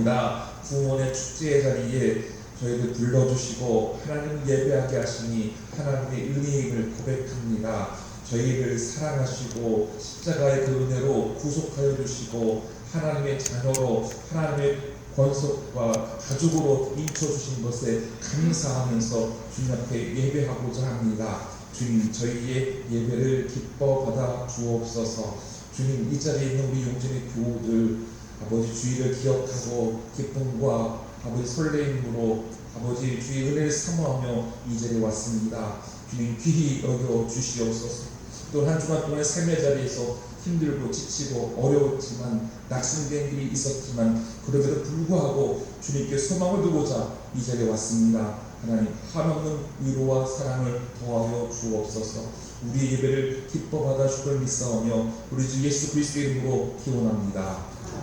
감사합니다. 구원의 축제의 자리에 저희를 불러주시고 하나님 예배하게 하시니 하나님의 은혜임을 고백합니다. 저희를 사랑하시고 십자가의 그 은혜로 구속하여 주시고 하나님의 자녀로 하나님의 권속과 가족으로 인쳐주신 것에 감사하면서 주님 앞에 예배하고자 합니다. 주님, 저희의 예배를 기뻐 받아 주옵소서. 주님, 이 자리에 있는 우리 용진의 교우들 아버지 주의를 기억하고 기쁨과 아버지 설레임으로 아버지 주의 은혜를 사모하며 이 자리에 왔습니다. 주님, 귀히 여겨 주시옵소서. 또 한 주간 동안 삶의 자리에서 힘들고 지치고 어려웠지만 낙심된 일이 있었지만 그럼에도 불구하고 주님께 소망을 두고자 이 자리에 왔습니다. 하나님, 한없는 위로와 사랑을 더하여 주옵소서. 우리의 예배를 기뻐 받아 주를 믿사오며 우리 주 예수 그리스도의 이름으로 기원합니다.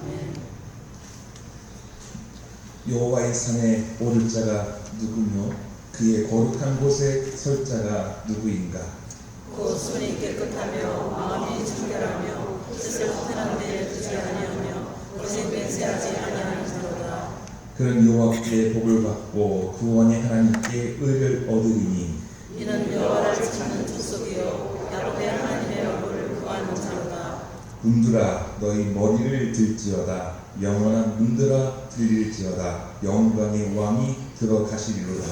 아멘. 여호와의 산에 오를 자가 누구며 그의 거룩한 곳에 설 자가 누구인가? 곧 손이 깨끗하며 마음이 청결하며 뜻을 허탄한 데에 두지 아니하며 오직 맹세하지 아니하는 자로다. 그는 여호와께 복을 받고 구원의 하나님께 의를 얻으리니 이는 여호와를 찾는 족속이요 야곱의 하나님의 얼굴을 구하는 자로다. 문들아 너희 머리를 들지어다. 영원한 문들아 들릴지어다. 영광의 왕이 들어가시리로다.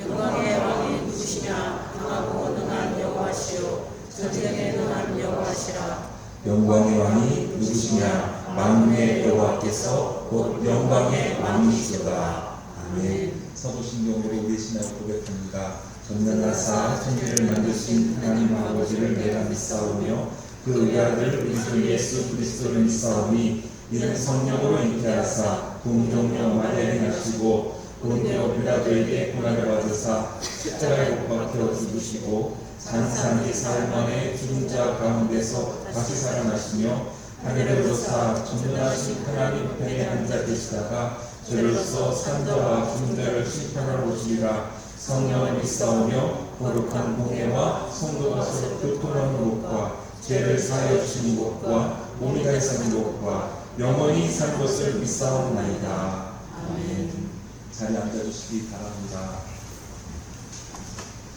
영광의 왕이 누구시냐? 강하고 능한 여호와시요 전쟁에 능한 여호와시라. 영광의 왕이 누구시냐? 만군의 여호와께서 곧 영광의 왕이시로다. 아멘. 사도신경으로 우리 신앙을 고백합니다. 전능하사 천지를 만드신 하나님 아버지를 내가 믿사오며 그 의아들 우리 주 예수 그리스도를 믿사오니 이는 성령으로 잉태하사 공정령만에 행하시고 본디오 빌라도에게 고난을 받으사 십자가에 못 박혀 죽으시고 장사한 지 사흘 만에 죽은 자 가운데서 다시 살아나시며 하늘에 오르사 전능하신 하나님 편에 앉아 계시다가 죄로서 산자와 죽은 자를 심판하러 오시리라. 성령을 믿사오며 거룩한 공예와 성도가 서로 교통하는 것과 죄를 사하여 주시는 것과 몸이 다해 사는 것과 영원히 사는 것을 믿사옵나이다. 아멘. 자리에 앉아주시기 바랍니다.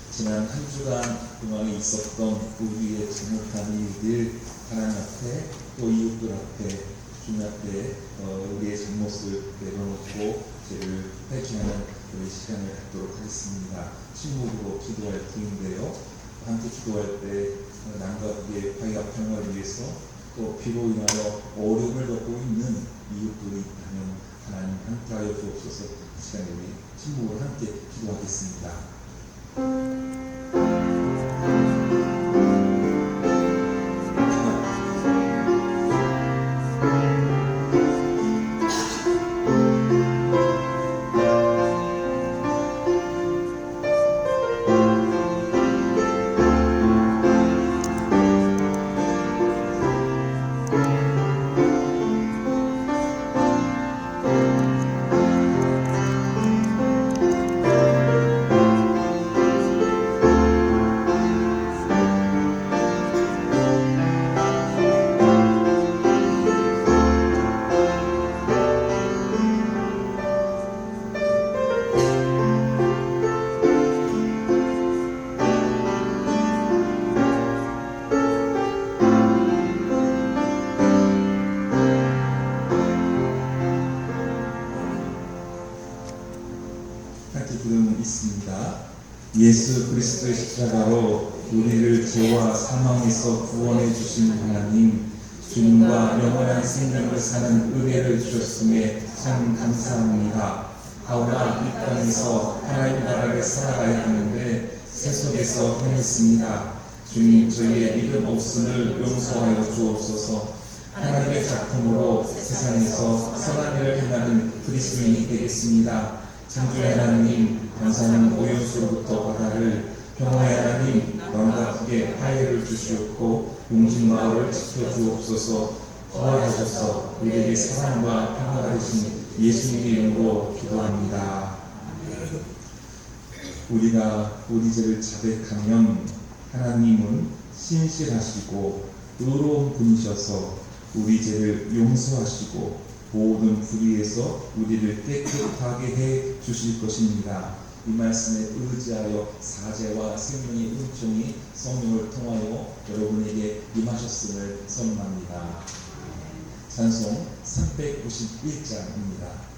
지난 한 주간 동안에 있었던 우리의 잘못한 일들 하나님 앞에 또 이웃들 앞에 주님 앞에 우리의 잘못을 내려놓고 죄를 회개하는 우리 시간을 갖도록 하겠습니다. 침묵으로 기도할 팀인데요. 함께 기도할 때 남과 북의 화해와 평화를 위해서 또 비로 인하여 어려움을 겪고 있는 이웃들이 있다면 하나님 함께하여 주옵소서. 이 시간에 우리 침묵으로 함께 기도하겠습니다. 부름은 있습니다. 예수 그리스도의 십자가로 우리를 죄와 사망에서 구원해 주신 하나님, 주님과 영원한 생명을 사는 은혜를 주셨음에 참 감사합니다. 하오나 이 땅에서 하나님 나라를 살아가야 하는데 세속에서 행했습니다. 주님, 저희의 믿음 없음을 용서하여 주옵소서. 하나님의 작품으로 세상에서 선한 일을 행하는 그리스도인이 되겠습니다. 창조의 하나님, 감사는 오연수로부터 바다를, 평화의 하나님, 남과 북에 화해를 주시옵고 용진 마을을 지켜주옵소서. 거하셔서 우리에게 사랑과 평화가 되신 예수님의 이름으로 기도합니다. 우리가 우리 죄를 자백하면 하나님은 신실하시고 의로운 분이셔서 우리 죄를 용서하시고 모든 불의에서 우리를 깨끗하게 해 주실 것입니다. 이 말씀에 의지하여 사제와 생명의 은총이 성령을 통하여 여러분에게 임하셨음을 선언합니다. 찬송 391장입니다.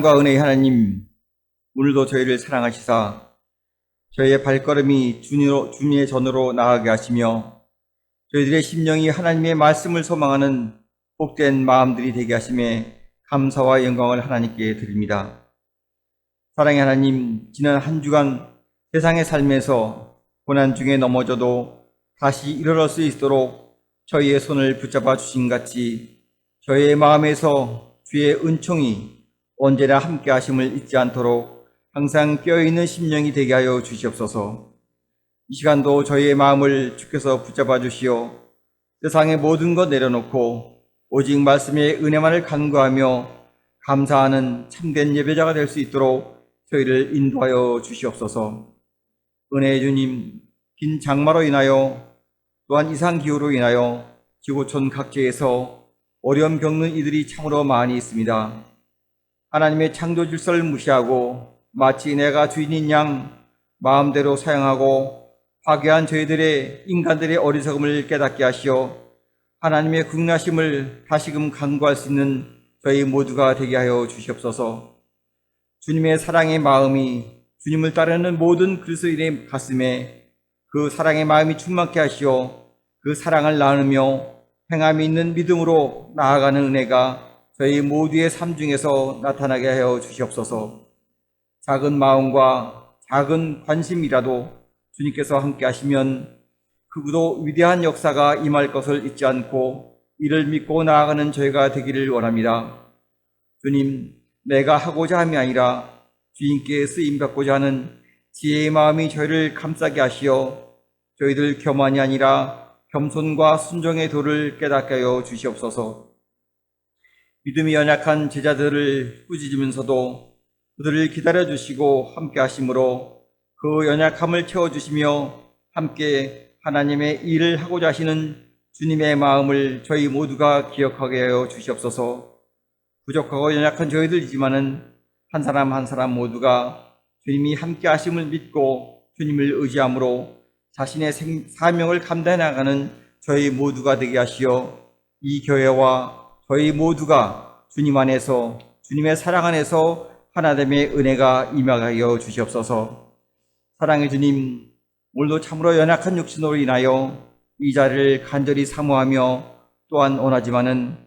사랑과 은혜의 하나님, 오늘도 저희를 사랑하시사 저희의 발걸음이 주님의 전으로 나아가게 하시며 저희들의 심령이 하나님의 말씀을 소망하는 복된 마음들이 되게 하심에 감사와 영광을 하나님께 드립니다. 사랑의 하나님, 지난 한 주간 세상의 삶에서 고난 중에 넘어져도 다시 일어날 수 있도록 저희의 손을 붙잡아 주신 같이 저희의 마음에서 주의 은총이 언제나 함께 하심을 잊지 않도록 항상 깨어있는 심령이 되게 하여 주시옵소서. 이 시간도 저희의 마음을 주께서 붙잡아 주시어 세상의 모든 것 내려놓고 오직 말씀의 은혜만을 간구하며 감사하는 참된 예배자가 될 수 있도록 저희를 인도하여 주시옵소서. 은혜의 주님, 긴 장마로 인하여 또한 이상기후로 인하여 지구촌 각지에서 어려움 겪는 이들이 참으로 많이 있습니다. 하나님의 창조 질서를 무시하고 마치 내가 주인인 양 마음대로 사용하고 파괴한 저희들의 인간들의 어리석음을 깨닫게 하시어 하나님의 국나심을 다시금 간구할 수 있는 저희 모두가 되게 하여 주시옵소서. 주님의 사랑의 마음이 주님을 따르는 모든 그리스도인의 가슴에 그 사랑의 마음이 충만케 하시어 그 사랑을 나누며 행함이 있는 믿음으로 나아가는 은혜가 저희 모두의 삶 중에서 나타나게 하여 주시옵소서. 작은 마음과 작은 관심이라도 주님께서 함께 하시면 그도 위대한 역사가 임할 것을 잊지 않고 이를 믿고 나아가는 저희가 되기를 원합니다. 주님, 내가 하고자 함이 아니라 주님께 쓰임받고자 하는 지혜의 마음이 저희를 감싸게 하시어 저희들 교만이 아니라 겸손과 순종의 도를 깨닫게 하여 주시옵소서. 믿음이 연약한 제자들을 꾸짖으면서도 그들을 기다려주시고 함께 하심으로 그 연약함을 채워주시며 함께 하나님의 일을 하고자 하시는 주님의 마음을 저희 모두가 기억하게 하여 주시옵소서. 부족하고 연약한 저희들이지만은 한 사람 한 사람 모두가 주님이 함께 하심을 믿고 주님을 의지함으로 자신의 사명을 감당해 나가는 저희 모두가 되게 하시어 이 교회와 저희 모두가 주님 안에서 주님의 사랑 안에서 하나됨의 은혜가 임하여 주시옵소서. 사랑의 주님, 오늘도 참으로 연약한 육신으로 인하여 이 자리를 간절히 사모하며 또한 원하지만은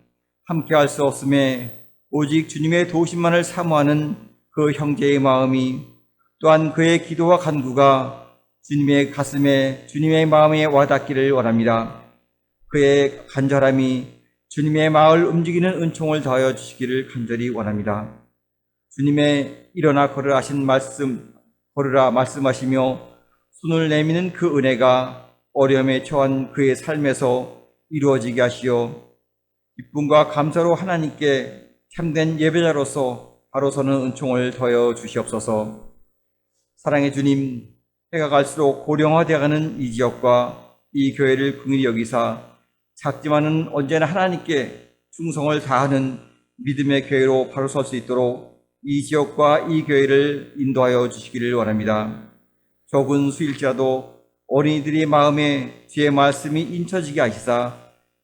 함께할 수 없음에 오직 주님의 도우심만을 사모하는 그 형제의 마음이 또한 그의 기도와 간구가 주님의 가슴에 주님의 마음에 와닿기를 원합니다. 그의 간절함이 주님의 마음을 움직이는 은총을 더하여 주시기를 간절히 원합니다. 주님의 일어나 걸으라 하신 말씀, 걸으라 말씀하시며 손을 내미는 그 은혜가 어려움에 처한 그의 삶에서 이루어지게 하시어 기쁨과 감사로 하나님께 참된 예배자로서 바로 서는 은총을 더하여 주시옵소서. 사랑의 주님, 해가 갈수록 고령화되어가는 이 지역과 이 교회를 긍휼히 여기사 작지만은 언제나 하나님께 충성을 다하는 믿음의 교회로 바로 설 수 있도록 이 지역과 이 교회를 인도하여 주시기를 원합니다. 적은 수일자도 어린이들의 마음에 주의 말씀이 인쳐지게 하시사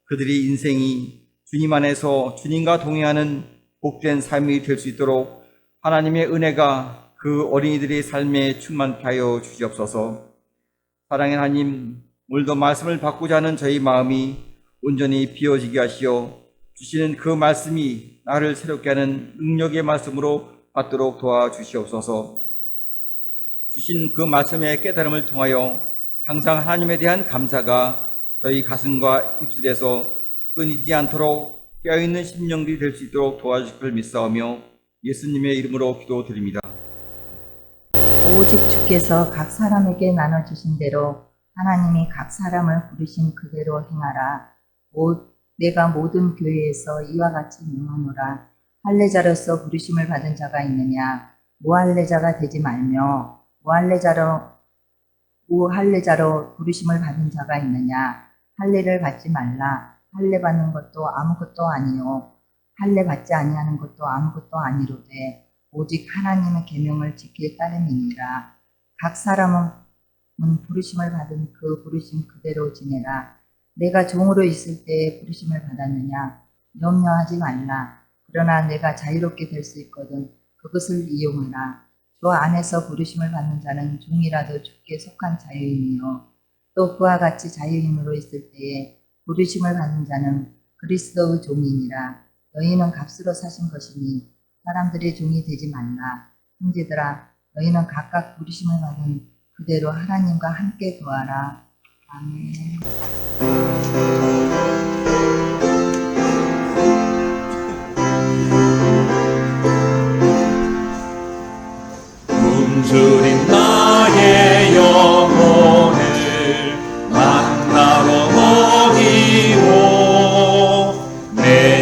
그들의 인생이 주님 안에서 주님과 동행하는 복된 삶이 될 수 있도록 하나님의 은혜가 그 어린이들의 삶에 충만케 하여 주시옵소서. 사랑의 하나님, 오늘도 말씀을 받고자 하는 저희 마음이 온전히 비워지게 하시어 주시는 그 말씀이 나를 새롭게 하는 능력의 말씀으로 받도록 도와주시옵소서. 주신 그 말씀의 깨달음을 통하여 항상 하나님에 대한 감사가 저희 가슴과 입술에서 끊이지 않도록 깨어있는 심령들이 될 수 있도록 도와주실 걸 믿사오며 예수님의 이름으로 기도드립니다. 오직 주께서 각 사람에게 나눠주신 대로 하나님이 각 사람을 부르신 그대로 행하라. 내가 모든 교회에서 이와 같이 명하노라. 할례자로서 부르심을 받은 자가 있느냐? 무할례자가 되지 말며 무할례자로 부르심을 받은 자가 있느냐? 할례를 받지 말라. 할례 받는 것도 아무것도 아니요 할례 받지 아니하는 것도 아무것도 아니로되 오직 하나님의 계명을 지킬 따름이니라. 각 사람은 부르심을 받은 그 부르심 그대로 지내라. 내가 종으로 있을 때에 부르심을 받았느냐? 염려하지 말라. 그러나 내가 자유롭게 될 수 있거든 그것을 이용하라. 주 안에서 부르심을 받는 자는 종이라도 주께 속한 자유인이요 또 그와 같이 자유인으로 있을 때에 부르심을 받는 자는 그리스도의 종이니라. 너희는 값으로 사신 것이니 사람들의 종이 되지 말라. 형제들아, 너희는 각각 부르심을 받은 그대로 하나님과 함께 거하라. 아멘. 굶주린 나의 영혼을 만나러 먹이고 내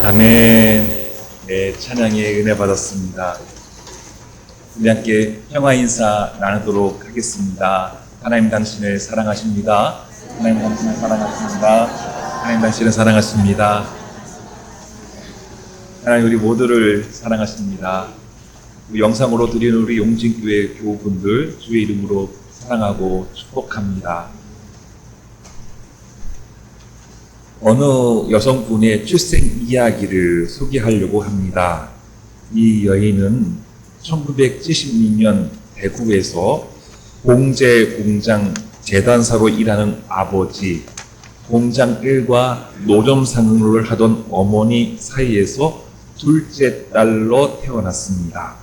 아멘. 네, 찬양의 은혜 받았습니다. 우리 함께 평화 인사 나누도록 하겠습니다. 하나님 당신을 사랑하십니다. 하나님 당신을 사랑하십니다. 하나님 당신을 사랑하십니다. 하나님 우리 모두를 사랑하십니다. 우리 영상으로 드리는 우리 용진교회 교우분들 주의 이름으로 사랑하고 축복합니다. 어느 여성분의 출생 이야기를 소개하려고 합니다. 이 여인은 1976년 대구에서 봉제 공장 재단사로 일하는 아버지, 공장 일과 노점 상무를 하던 어머니 사이에서 둘째 딸로 태어났습니다.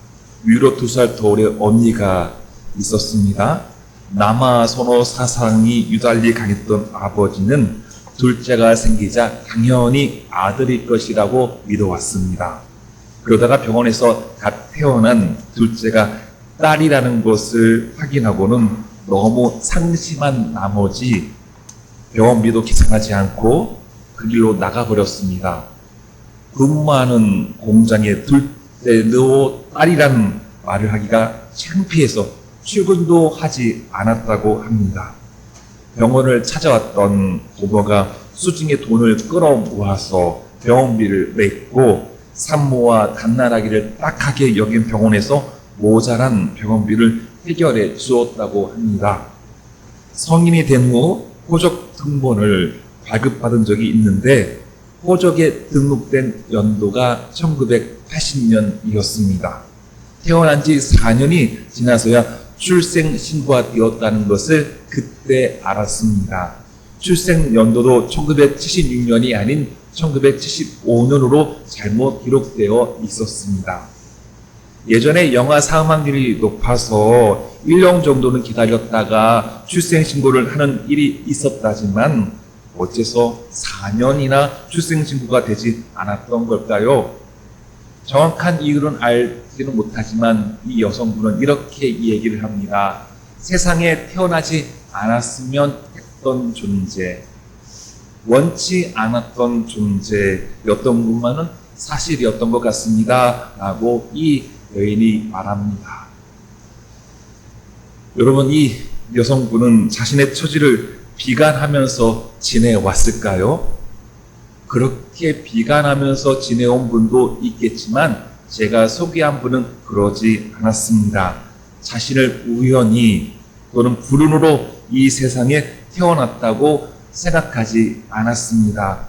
위로 2살 터울의 언니가 있었습니다. 남아선호 사상이 유달리 강했던 아버지는 둘째가 생기자 당연히 아들일 것이라고 믿어왔습니다. 그러다가 병원에서 갓 태어난 둘째가 딸이라는 것을 확인하고는 너무 상심한 나머지 병원비도 계산하지 않고 그 길로 나가버렸습니다. 근무하는 공장에 둘째도 딸이라는 말을 하기가 창피해서 출근도 하지 않았다고 합니다. 병원을 찾아왔던 부모가 수중에 돈을 끌어모아서 병원비를 냈고 산모와 갓난아기를 딱하게 여긴 병원에서 모자란 병원비를 해결해 주었다고 합니다. 성인이 된 후 호적 등본을 발급받은 적이 있는데 호적에 등록된 연도가 1980년이었습니다. 태어난 지 4년이 지나서야 출생 신고가 되었다는 것을 그때 알았습니다. 출생 연도도 1976년이 아닌 1975년으로 잘못 기록되어 있었습니다. 예전에 영아 사망률이 높아서 1년 정도는 기다렸다가 출생 신고를 하는 일이 있었다지만 어째서 4년이나 출생 신고가 되지 않았던 걸까요? 정확한 이유는 알지는 못하지만 이 여성분은 이렇게 얘기를 합니다. 세상에 태어나지 않았으면 했던 존재, 원치 않았던 존재였던 것만은 사실이었던 것 같습니다. 라고 이 여인이 말합니다. 여러분, 이 여성분은 자신의 처지를 비관하면서 지내왔을까요? 그렇게 비관하면서 지내온 분도 있겠지만 제가 소개한 분은 그러지 않았습니다. 자신을 우연히 또는 불운으로 이 세상에 태어났다고 생각하지 않았습니다.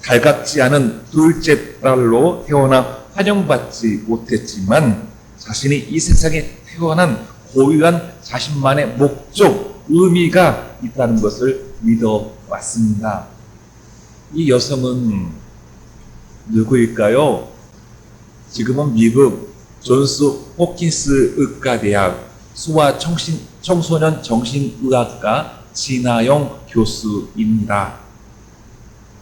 달갑지 않은 둘째 딸로 태어나 환영받지 못했지만 자신이 이 세상에 태어난 고유한 자신만의 목적, 의미가 있다는 것을 믿어왔습니다. 이 여성은 누구일까요? 지금은 미국 존스 호킨스 의과대학 소아 청소년 정신의학과 진아영 교수입니다.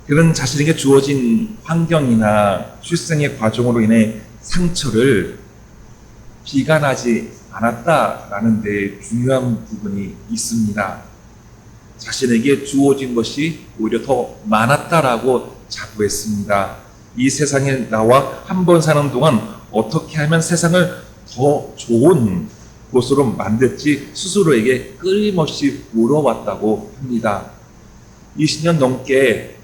그는 자신에게 주어진 환경이나 출생의 과정으로 인해 상처를 비관하지 않았다라는 데 중요한 부분이 있습니다. 자신에게 주어진 것이 오히려 더 많았다라고 자부했습니다. 이 세상에 나와 한 번 사는 동안 어떻게 하면 세상을 더 좋은 곳으로 만들지 스스로에게 끊임없이 물어왔다고 합니다. 20년 넘게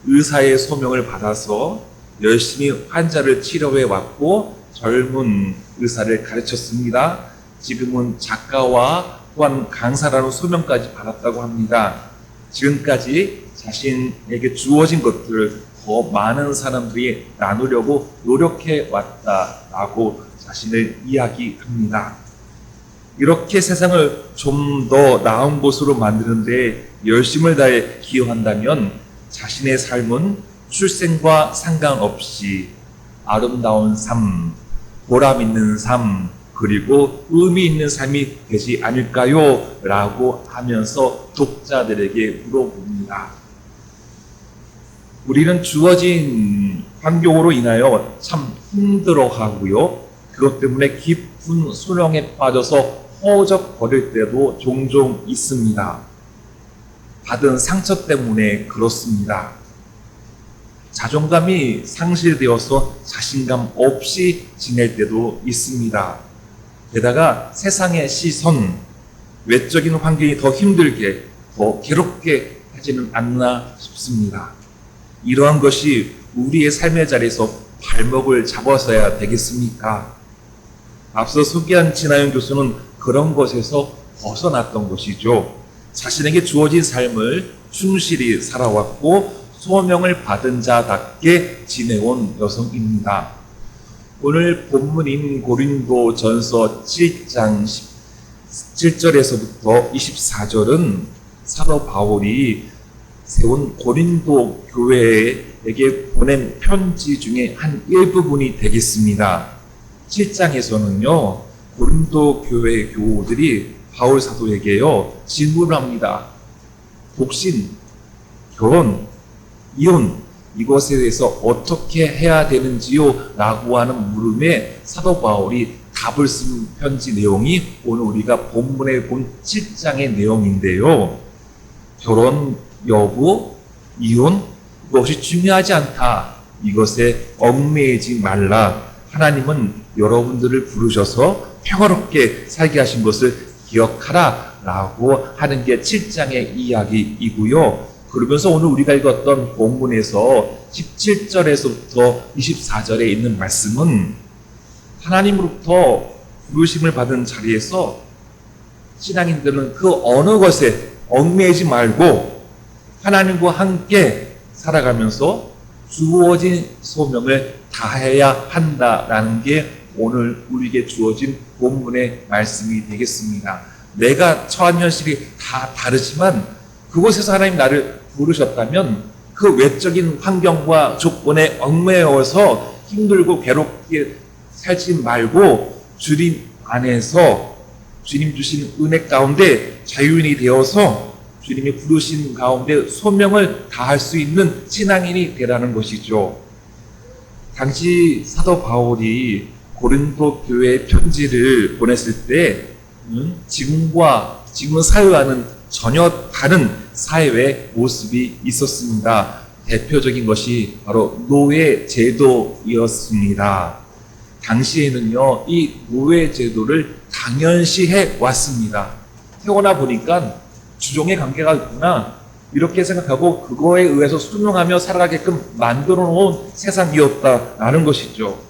의사의 소명을 받아서 열심히 환자를 치료해 왔고 젊은 의사를 가르쳤습니다. 지금은 작가와 또한 강사라는 소명까지 받았다고 합니다. 지금까지 자신에게 주어진 것들을 더 많은 사람들이 나누려고 노력해 왔다라고 자신을 이야기합니다. 이렇게 세상을 좀 더 나은 곳으로 만드는데 열심을 다해 기여한다면 자신의 삶은 출생과 상관없이 아름다운 삶, 보람 있는 삶, 그리고 의미 있는 삶이 되지 않을까요? 라고 하면서 독자들에게 물어봅니다. 우리는 주어진 환경으로 인하여 참 힘들어하고요. 그것 때문에 깊은 수렁에 빠져서 허우적거릴 때도 종종 있습니다. 받은 상처 때문에 그렇습니다. 자존감이 상실되어서 자신감 없이 지낼 때도 있습니다. 게다가 세상의 시선, 외적인 환경이 더 힘들게, 더 괴롭게 하지는 않나 싶습니다. 이러한 것이 우리의 삶의 자리에서 발목을 잡아서야 되겠습니까? 앞서 소개한 진아영 교수는 그런 것에서 벗어났던 것이죠. 자신에게 주어진 삶을 충실히 살아왔고 소명을 받은 자답게 지내온 여성입니다. 오늘 본문인 고린도전서 7장 17절에서부터 24절은 사도 바울이 세운 고린도 교회에게 보낸 편지 중에 한 일부분이 되겠습니다. 7장에서는요, 고린도 교회 교우들이 바울 사도에게요, 질문을 합니다. 독신, 결혼, 이혼, 이것에 대해서 어떻게 해야 되는지요? 라고 하는 물음에 사도 바울이 답을 쓴 편지 내용이 오늘 우리가 본문에 본 7장의 내용인데요. 결혼 여부, 이혼, 이것이 중요하지 않다. 이것에 얽매이지 말라. 하나님은 여러분들을 부르셔서 평화롭게 살게 하신 것을 기억하라. 라고 하는 게 7장의 이야기이고요. 그러면서 오늘 우리가 읽었던 본문에서 17절에서부터 24절에 있는 말씀은 하나님으로부터 부르심을 받은 자리에서 신앙인들은 그 어느 것에 얽매이지 말고 하나님과 함께 살아가면서 주어진 소명을 다해야 한다라는 게 오늘 우리에게 주어진 본문의 말씀이 되겠습니다. 내가 처한 현실이 다 다르지만 그곳에서 하나님 나를 부르셨다면 그 외적인 환경과 조건에 얽매여서 힘들고 괴롭게 살지 말고 주님 안에서 주님 주신 은혜 가운데 자유인이 되어서 주님이 부르신 가운데 소명을 다할 수 있는 신앙인이 되라는 것이죠. 당시 사도 바울이 고린도 교회에 편지를 보냈을 때 지금은 사회와는 전혀 다른 사회의 모습이 있었습니다. 대표적인 것이 바로 노예 제도이었습니다. 당시에는요, 이 노예 제도를 당연시해 왔습니다. 태어나 보니까 주종의 관계가 있구나, 이렇게 생각하고 그거에 의해서 순종하며 살아가게끔 만들어 놓은 세상이었다라는 것이죠.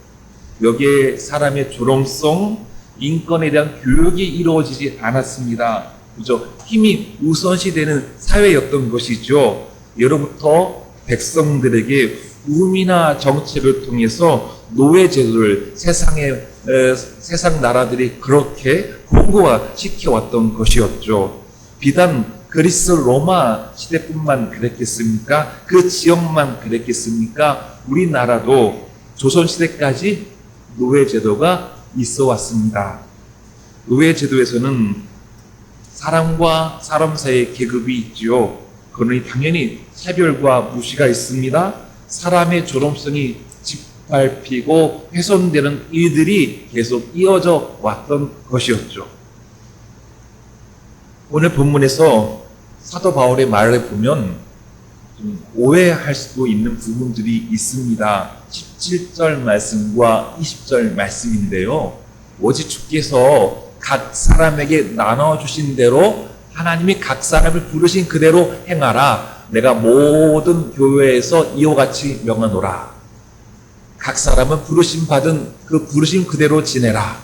여기에 사람의 존엄성, 인권에 대한 교육이 이루어지지 않았습니다. 그저 힘이 우선시되는 사회였던 것이죠. 예로부터 백성들에게 우미나 정책을 통해서 노예 제도를 세상 나라들이 그렇게 공고화 시켜왔던 것이었죠. 비단 그리스 로마 시대뿐만 그랬겠습니까? 그 지역만 그랬겠습니까? 우리나라도 조선시대까지 노예 제도가 있어 왔습니다. 노예 제도에서는 사람과 사람 사이의 계급이 있지요. 그러니 당연히 차별과 무시가 있습니다. 사람의 존엄성이 짓밟히고 훼손되는 일들이 계속 이어져 왔던 것이었죠. 오늘 본문에서 사도 바울의 말을 보면 좀 오해할 수도 있는 부분들이 있습니다. 17절 말씀과 20절 말씀인데요. 오직 주께서 각 사람에게 나눠주신 대로 하나님이 각 사람을 부르신 그대로 행하라. 내가 모든 교회에서 이와 같이 명하노라. 각 사람은 부르심 받은 그 부르심 그대로 지내라.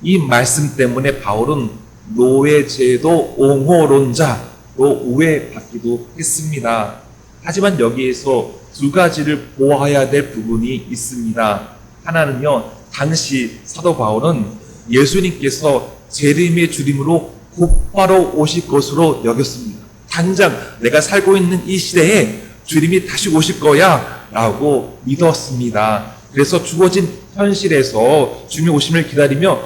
이 말씀 때문에 바울은 노예제도 옹호론자로 오해받기도 했습니다. 하지만 여기에서 두 가지를 보아야 될 부분이 있습니다. 하나는요, 당시 사도 바울은 예수님께서 재림의 주림으로 곧바로 오실 것으로 여겼습니다. 당장 내가 살고 있는 이 시대에 주님이 다시 오실 거야 라고 믿었습니다. 그래서 주어진 현실에서 주님의 오심을 기다리며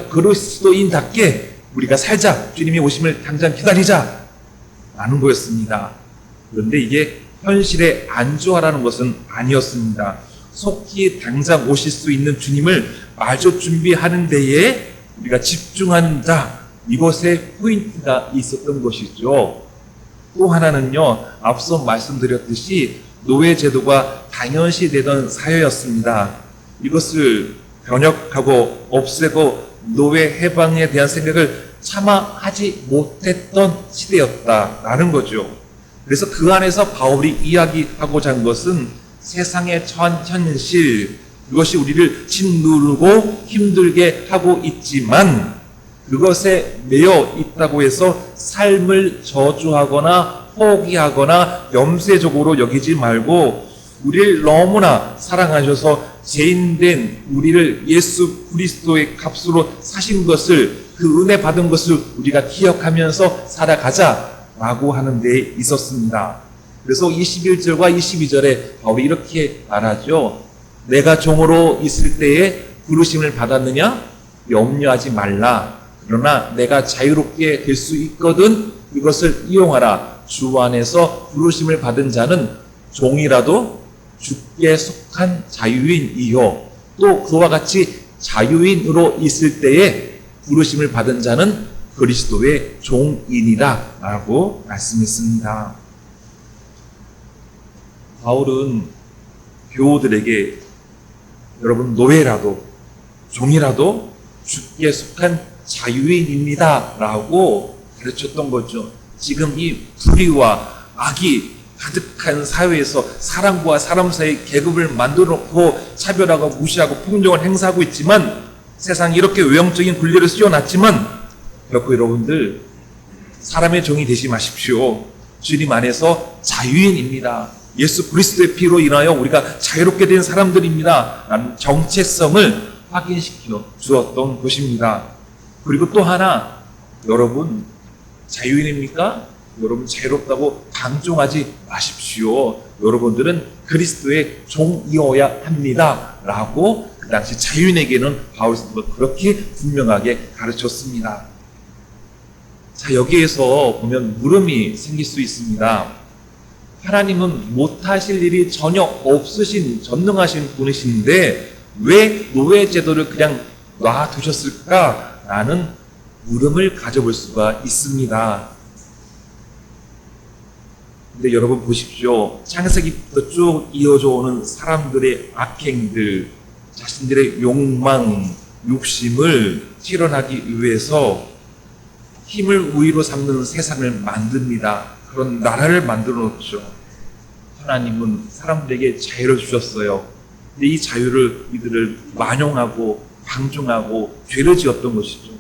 그리스도인답게 우리가 살자, 주님의 오심을 당장 기다리자 라는 거였습니다. 그런데 이게 현실에 안주하라는 것은 아니었습니다. 속히 당장 오실 수 있는 주님을 마저 준비하는 데에 우리가 집중하는 자, 이것에 포인트가 있었던 것이죠. 또 하나는요, 앞서 말씀드렸듯이 노예 제도가 당연시 되던 사회였습니다. 이것을 변혁하고 없애고 노예 해방에 대한 생각을 차마 하지 못했던 시대였다라는 거죠. 그래서 그 안에서 바울이 이야기하고자 한 것은 세상의 처한 현실, 그것이 우리를 짓누르고 힘들게 하고 있지만 그것에 매여 있다고 해서 삶을 저주하거나 포기하거나 염세적으로 여기지 말고 우리를 너무나 사랑하셔서 죄인된 우리를 예수 그리스도의 값으로 사신 것을, 그 은혜 받은 것을 우리가 기억하면서 살아가자라고 하는 데 있었습니다. 그래서 21절과 22절에 바울이 이렇게 말하죠. 내가 종으로 있을 때에 부르심을 받았느냐? 염려하지 말라. 그러나 내가 자유롭게 될 수 있거든 이것을 이용하라. 주 안에서 부르심을 받은 자는 종이라도 주께 속한 자유인이요. 또 그와 같이 자유인으로 있을 때에 부르심을 받은 자는 그리스도의 종인이다 라고 말씀했습니다. 바울은 교우들에게 여러분 노예라도 종이라도 주께 속한 자유인입니다 라고 가르쳤던 거죠. 지금 이 불의와 악이 가득한 사회에서 사람과 사람 사이 계급을 만들어 놓고 차별하고 무시하고 폭력을 행사하고 있지만 세상이 이렇게 외형적인 분리를 씌워놨지만 결코 여러분들 사람의 종이 되지 마십시오. 주님 안에서 자유인입니다. 예수 그리스도의 피로 인하여 우리가 자유롭게 된 사람들입니다. 라는 정체성을 확인시켜 주었던 것입니다. 그리고 또 하나, 여러분 자유인입니까? 여러분 자유롭다고 강조하지 마십시오. 여러분들은 그리스도의 종이어야 합니다. 라고 그 당시 자유인에게는 바울 사도가 그렇게 분명하게 가르쳤습니다. 자, 여기에서 보면 물음이 생길 수 있습니다. 하나님은 못하실 일이 전혀 없으신 전능하신 분이신데 왜 노예 제도를 그냥 놔두셨을까라는 물음을 가져볼 수가 있습니다. 근데 여러분 보십시오. 창세기부터 쭉 이어져 오는 사람들의 악행들, 자신들의 욕망, 욕심을 실현하기 위해서 힘을 우위로 삼는 세상을 만듭니다. 그런 나라를 만들어 놓죠. 하나님은 사람들에게 자유를 주셨어요. 근데 이 자유를 이들을 만용하고 방종하고 죄를 지었던 것이죠.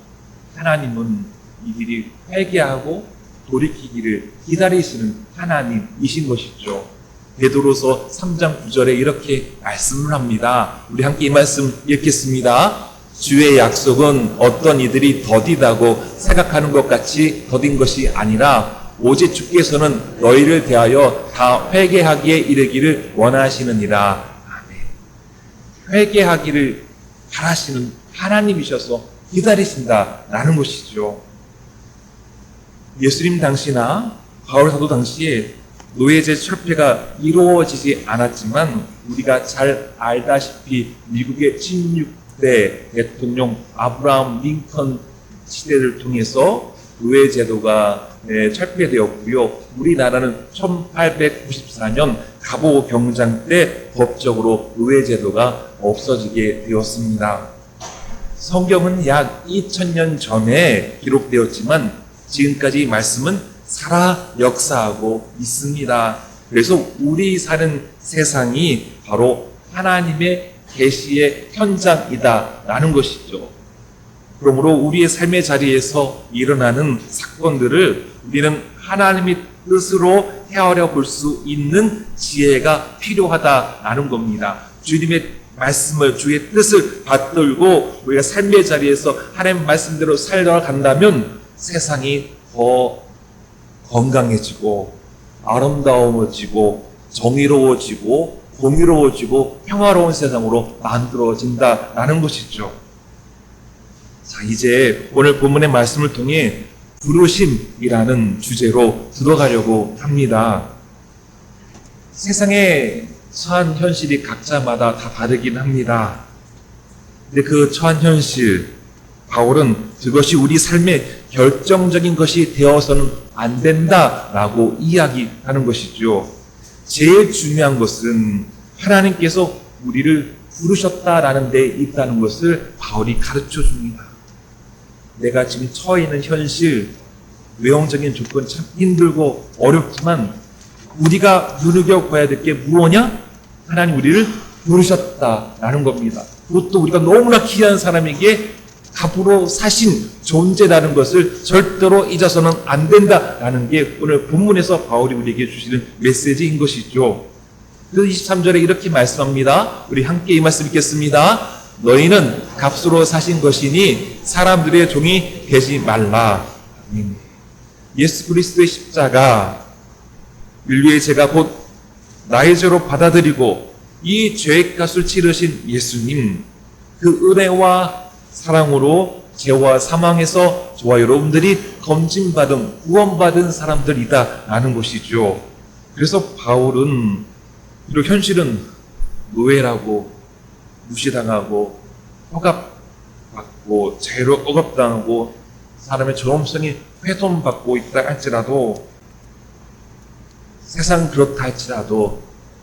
하나님은 이들이 회개하고 돌이키기를 기다리시는 하나님이신 것이죠. 베드로서 3장 9절에 이렇게 말씀을 합니다. 우리 함께 이 말씀 읽겠습니다. 주의 약속은 어떤 이들이 더디다고 생각하는 것 같이 더딘 것이 아니라 오직 주께서는 너희를 대하여 다 회개하기에 이르기를 원하시느니라. 아멘. 회개하기를 바라시는 하나님이셔서 기다리신다라는 것이죠. 예수님 당시나 바울 사도 당시에 노예제 철폐가 이루어지지 않았지만 우리가 잘 알다시피 미국의 16대 대통령 아브라함 링컨 시대를 통해서 노예제도가 철폐되었고요. 우리나라는 1894년 갑오 경장 때 법적으로 노예제도가 없어지게 되었습니다. 성경은 약 2000년 전에 기록되었지만 지금까지 말씀은 살아 역사하고 있습니다. 그래서 우리 사는 세상이 바로 하나님의 계시의 현장이다라는 것이죠. 그러므로 우리의 삶의 자리에서 일어나는 사건들을 우리는 하나님의 뜻으로 헤아려 볼 수 있는 지혜가 필요하다라는 겁니다. 주님의 말씀을, 주의 뜻을 받들고 우리가 삶의 자리에서 하나님 말씀대로 살아간다면 세상이 더 건강해지고 아름다워지고 정의로워지고 공의로워지고 평화로운 세상으로 만들어진다라는 것이죠. 자, 이제 오늘 본문의 말씀을 통해 부르심이라는 주제로 들어가려고 합니다. 세상에 처한 현실이 각자마다 다 다르긴 합니다. 근데 그 처한 현실, 바울은 그것이 우리 삶의 결정적인 것이 되어서는 안 된다라고 이야기하는 것이죠. 제일 중요한 것은 하나님께서 우리를 부르셨다라는 데 있다는 것을 바울이 가르쳐 줍니다. 내가 지금 처해 있는 현실, 외형적인 조건 참 힘들고 어렵지만 우리가 눈여겨봐야 될 게 무엇이냐? 하나님 우리를 부르셨다라는 겁니다. 그것도 우리가 너무나 귀한 사람에게 답으로 사신 존재라는 것을 절대로 잊어서는 안 된다라는 게 오늘 본문에서 바울이 우리에게 주시는 메시지인 것이죠. 그래서 23절에 이렇게 말씀합니다. 우리 함께 이 말씀 읽겠습니다. 너희는 값으로 사신 것이니 사람들의 종이 되지 말라. 예수 그리스도의 십자가, 인류의 죄가 곧 나의 죄로 받아들이고 이 죄의 값을 치르신 예수님, 그 은혜와 사랑으로 죄와 사망에서 저와 여러분들이 검진받은, 구원받은 사람들이다라는 것이죠. 그래서 바울은 이런 현실은 노예라고 무시당하고 억압받고 죄로 억압당하고 사람의 존엄성이 훼손받고 있다 할지라도, 세상 그렇다 할지라도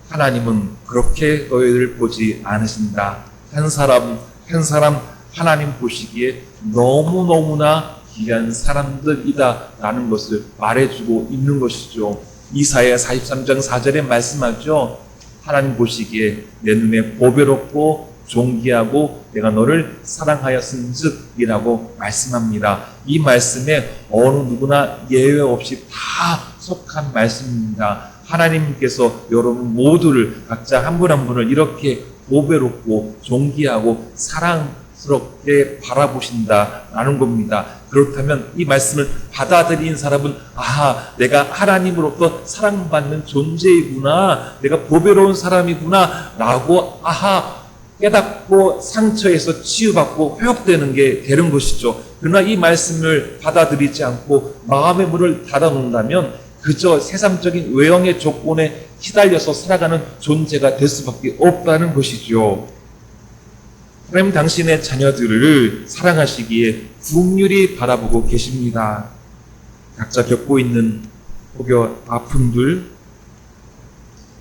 하나님은 그렇게 너희를 보지 않으신다. 한 사람 한 사람 하나님 보시기에 너무너무나 귀한 사람들이다 라는 것을 말해주고 있는 것이죠. 이사야 43장 4절에 말씀하죠. 하나님 보시기에 내 눈에 보배롭고 존귀하고 내가 너를 사랑하였은즉이라고 말씀합니다. 이 말씀에 어느 누구나 예외 없이 다 속한 말씀입니다. 하나님께서 여러분 모두를 각자 한 분 한 분을 이렇게 보배롭고 존귀하고 사랑스럽게 바라보신다라는 겁니다. 그렇다면 이 말씀을 받아들인 사람은 아하, 내가 하나님으로부터 사랑받는 존재이구나, 내가 보배로운 사람이구나 라고 아하 깨닫고 상처에서 치유받고 회복되는 게 되는 것이죠. 그러나 이 말씀을 받아들이지 않고 마음의 문을 닫아놓는다면 그저 세상적인 외형의 조건에 시달려서 살아가는 존재가 될 수밖에 없다는 것이죠. 하나님 당신의 자녀들을 사랑하시기에 긍휼히 바라보고 계십니다. 각자 겪고 있는 혹여 아픔들,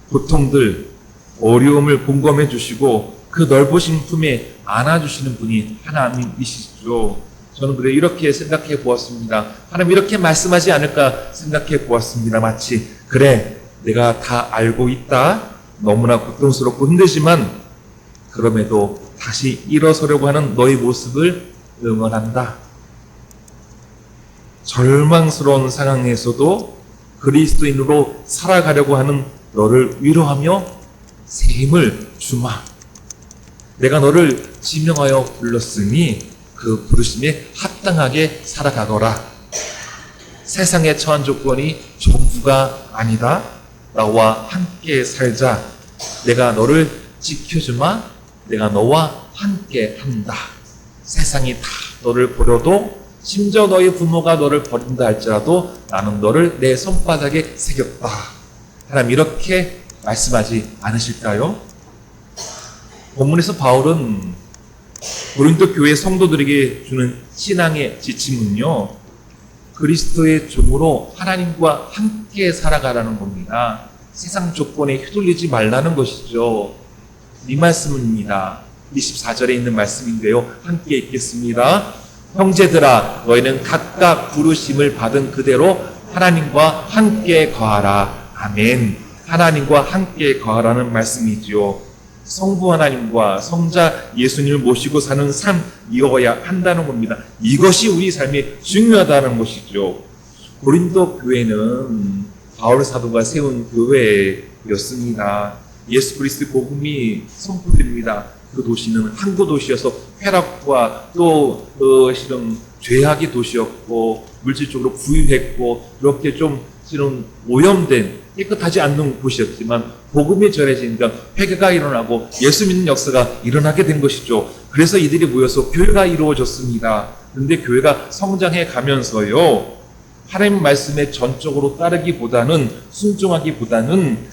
고통들, 어려움을 공감해 주시고 그 넓으신 품에 안아주시는 분이 하나님이시죠. 저는 그래 이렇게 생각해 보았습니다. 하나님 이렇게 말씀하지 않을까 생각해 보았습니다. 마치 그래 내가 다 알고 있다. 너무나 고통스럽고 힘들지만 그럼에도 다시 일어서려고 하는 너의 모습을 응원한다. 절망스러운 상황에서도 그리스도인으로 살아가려고 하는 너를 위로하며 새 힘을 주마. 내가 너를 지명하여 불렀으니 그 부르심에 합당하게 살아가거라. 세상에 처한 조건이 전부가 아니다. 나와 함께 살자. 내가 너를 지켜주마. 내가 너와 함께 한다. 세상이 다 너를 버려도 심지어 너의 부모가 너를 버린다 할지라도 나는 너를 내 손바닥에 새겼다. 하나님 이렇게 말씀하지 않으실까요? 본문에서 바울은 고린도 교회 성도들에게 주는 신앙의 지침은요, 그리스도의 종으로 하나님과 함께 살아가라는 겁니다. 세상 조건에 휘둘리지 말라는 것이죠. 이 말씀입니다. 24절에 있는 말씀인데요. 함께 읽겠습니다. 형제들아, 너희는 각각 부르심을 받은 그대로 하나님과 함께 거하라. 아멘. 하나님과 함께 거하라는 말씀이지요. 성부 하나님과 성자 예수님을 모시고 사는 삶이어야 한다는 겁니다. 이것이 우리 삶에 중요하다는 것이죠. 고린도 교회는 바울 사도가 세운 교회였습니다. 예수 그리스도 복음이 선포됩니다. 그 도시는 항구 도시여서 쾌락과 또 실은 죄악의 도시였고 물질적으로 부유했고 이렇게 좀 실은 오염된 깨끗하지 않는 곳이었지만 복음이 전해지니까 회개가 일어나고 예수 믿는 역사가 일어나게 된 것이죠. 그래서 이들이 모여서 교회가 이루어졌습니다. 그런데 교회가 성장해 가면서요, 하나님 말씀에 전적으로 따르기보다는 순종하기보다는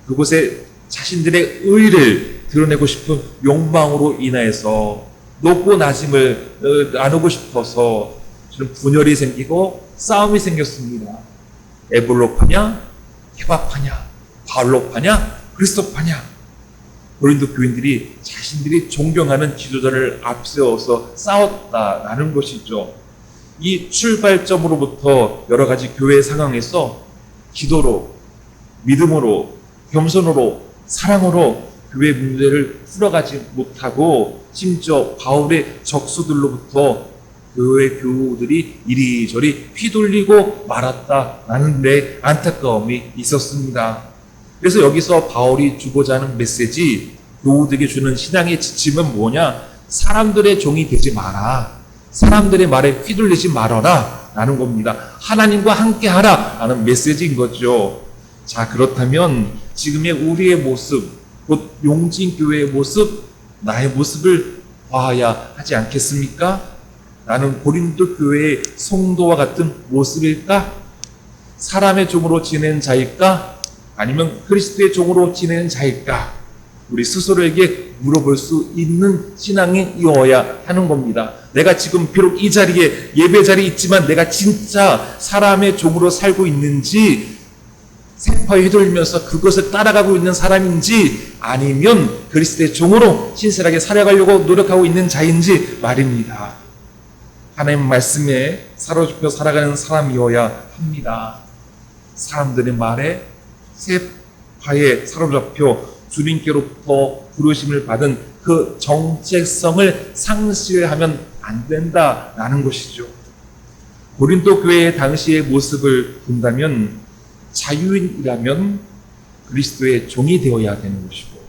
그곳에 자신들의 의를 드러내고 싶은 욕망으로 인하여서 높고 낮음을 나누고 싶어서 분열이 생기고 싸움이 생겼습니다. 에볼로파냐, 케바파냐, 바울로파냐 그리스도파냐. 고린도 교인들이 자신들이 존경하는 지도자를 앞세워서 싸웠다라는 것이죠. 이 출발점으로부터 여러 가지 교회 상황에서 기도로, 믿음으로, 겸손으로, 사랑으로 교회 문제를 풀어가지 못하고 심지어 바울의 적수들로부터 교회 교우들이 이리저리 휘둘리고 말았다라는 데 안타까움이 있었습니다. 그래서 여기서 바울이 주고자 하는 메시지, 교우들에게 주는 신앙의 지침은 뭐냐? 사람들의 종이 되지 마라. 사람들의 말에 휘둘리지 말아라 라는 겁니다. 하나님과 함께 하라 라는 메시지인 거죠. 자, 그렇다면 지금의 우리의 모습, 곧 용진교회의 모습, 나의 모습을 봐야 하지 않겠습니까? 나는 고린도 교회의 성도와 같은 모습일까? 사람의 종으로 지내는 자일까? 아니면 그리스도의 종으로 지내는 자일까? 우리 스스로에게 물어볼 수 있는 신앙이 이어야 하는 겁니다. 내가 지금 비록 이 자리에 예배 자리에 있지만 내가 진짜 사람의 종으로 살고 있는지, 세파에 휘둘리면서 그것을 따라가고 있는 사람인지, 아니면 그리스도의 종으로 신실하게 살아가려고 노력하고 있는 자인지 말입니다. 하나님 말씀에 사로잡혀 살아가는 사람이어야 합니다. 사람들의 말에 세파에 사로잡혀 주님께로부터 부르심을 받은 그 정체성을 상실하면 안 된다라는 것이죠. 고린도 교회의 당시의 모습을 본다면 자유인이라면 그리스도의 종이 되어야 되는 것이고,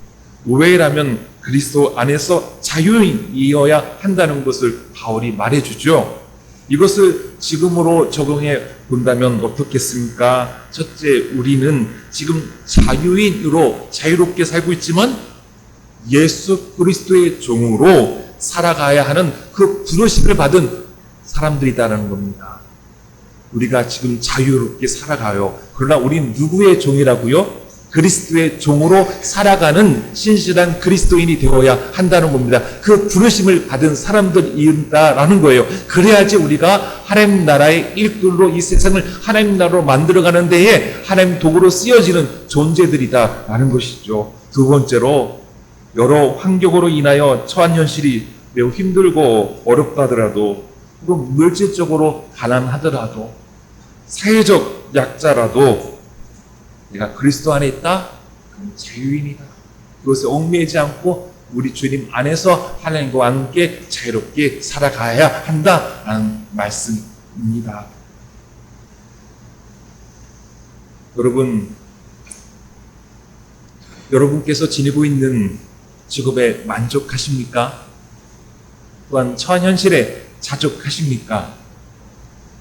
노예라면 그리스도 안에서 자유인이어야 한다는 것을 바울이 말해주죠. 이것을 지금으로 적용해 본다면 어떻겠습니까? 첫째, 우리는 지금 자유인으로 자유롭게 살고 있지만 예수 그리스도의 종으로 살아가야 하는 그 부르심을 받은 사람들이다라는 겁니다. 우리가 지금 자유롭게 살아가요. 그러나 우린 누구의 종이라고요? 그리스도의 종으로 살아가는 신실한 그리스도인이 되어야 한다는 겁니다. 그 부르심을 받은 사람들이다라는 거예요. 그래야지 우리가 하나님 나라의 일꾼으로 이 세상을 하나님 나라로 만들어가는 데에 하나님 도구로 쓰여지는 존재들이다라는 것이죠. 두 번째로, 여러 환경으로 인하여 처한 현실이 매우 힘들고 어렵다 하더라도, 혹은 물질적으로 가난하더라도, 사회적 약자라도 내가 그리스도 안에 있다? 그럼 자유인이다. 그것에 얽매이지 않고 우리 주님 안에서 하나님과 함께 자유롭게 살아가야 한다라는 말씀입니다. 여러분께서 지니고 있는 직업에 만족하십니까? 또한 처한 현실에 자족하십니까?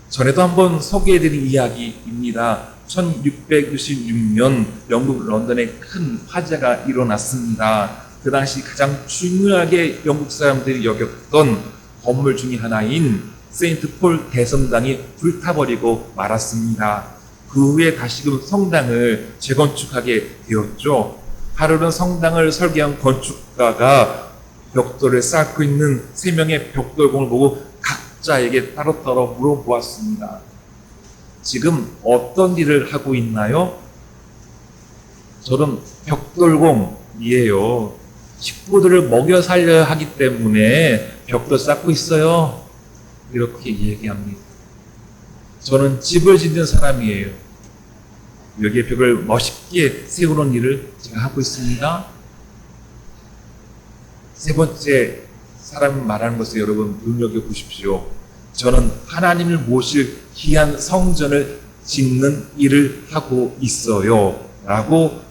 전에도 한번 소개해드린 이야기입니다. 1666년 영국 런던에 큰 화재가 일어났습니다. 그 당시 가장 중요하게 영국 사람들이 여겼던 건물 중의 하나인 세인트 폴 대성당이 불타버리고 말았습니다. 그 후에 다시금 성당을 재건축하게 되었죠. 하루는 성당을 설계한 건축가가 벽돌을 쌓고 있는 3명의 벽돌공을 보고 각자에게 따로따로 물어보았습니다. 지금 어떤 일을 하고 있나요? 저는 벽돌공이에요. 식구들을 먹여 살려야 하기 때문에 벽돌 쌓고 있어요. 이렇게 얘기합니다. 저는 집을 짓는 사람이에요. 여기에 벽을 멋있게 세우는 일을 제가 하고 있습니다. 세 번째, 사람 말하는 것을 여러분 눈여겨보십시오. 저는 하나님을 모실 귀한 성전을 짓는 일을 하고 있어요. 라고